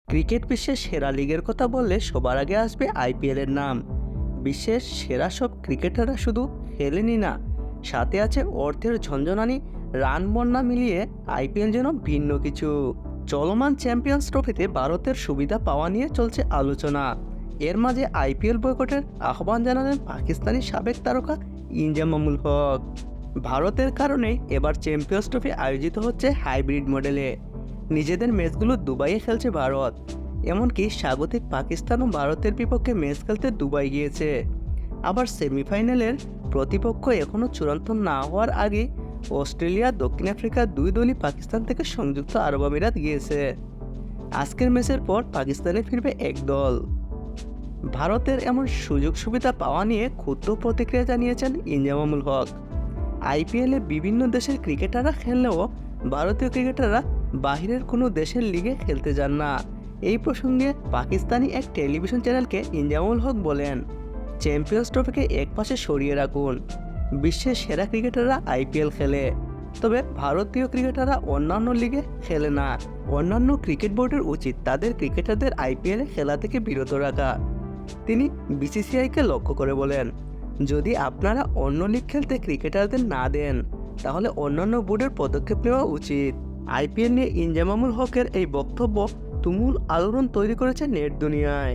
Cricket বিশ্বের সেরা লিগের কথা বললে সবার আগে আসবে আইপিএল এর নাম। বিশ্বের সেরা সব ক্রিকেটাররা শুধু খেলেনই না, সাথে আছে অর্থের ঝনঝনানি, রান বন্যা মিলিয়ে আইপিএল যেন ভিন্ন কিছু। চলমান চ্যাম্পিয়ন্স ট্রফিতে ভারতের সুবিধা পাওয়া নিয়ে চলছে আলোচনা। এর মাঝে আইপিএল বয়কটের আহ্বান জানালেন পাকিস্তানি সাবেক তারকা ইনজামামুল হক। ভারতের কারণেই এবার চ্যাম্পিয়ন্স ট্রফি আয়োজিত হচ্ছে হাইব্রিড মডেলে। নিজেদের ম্যাচগুলো দুবাইয়ে খেলছে ভারত, এমনকি স্বাগতিক পাকিস্তানও ভারতের বিপক্ষে ম্যাচ খেলতে দুবাই গিয়েছে। আবার সেমিফাইনালের প্রতিপক্ষ এখনও চূড়ান্ত না হওয়ার আগে অস্ট্রেলিয়া, দক্ষিণ আফ্রিকা দুই দলই পাকিস্তান থেকে সংযুক্ত আরব আমিরাত গিয়েছে। আজকের ম্যাচের পর পাকিস্তানে ফিরবে এক দল। ভারতের এমন সুযোগ সুবিধা পাওয়া নিয়ে ক্ষুদ্র প্রতিক্রিয়া জানিয়েছেন ইনজামামুল হক। আইপিএলে বিভিন্ন দেশের ক্রিকেটাররা খেললেও ভারতীয় ক্রিকেটাররা বাহিরের কোনো দেশের লিগে খেলতে যান না। এই প্রসঙ্গে পাকিস্তানি এক টেলিভিশন চ্যানেলকে ইনজামামুল হক বলেন, চ্যাম্পিয়ন্স ট্রফিকে একপাশে সরিয়ে রাখুন। বিশ্বের সেরা ক্রিকেটাররা আইপিএল খেলে, তবে ভারতীয় ক্রিকেটাররা অন্যান্য লিগে খেলে না। অন্যান্য ক্রিকেট বোর্ডের উচিত তাদের ক্রিকেটারদের আইপিএলে খেলা থেকে বিরত রাখা। তিনি বিসিসিআইকে লক্ষ্য করে বলেন, যদি আপনারা অন্য লিগ খেলতে ক্রিকেটারদের না দেন, তাহলে অন্যান্য বোর্ডের পদক্ষেপ নেওয়া উচিত। আইপিএল নিয়ে ইনজামামুল হকের এই বক্তব্য তুমুল আলোড়ন তৈরি করেছে নেট দুনিয়ায়।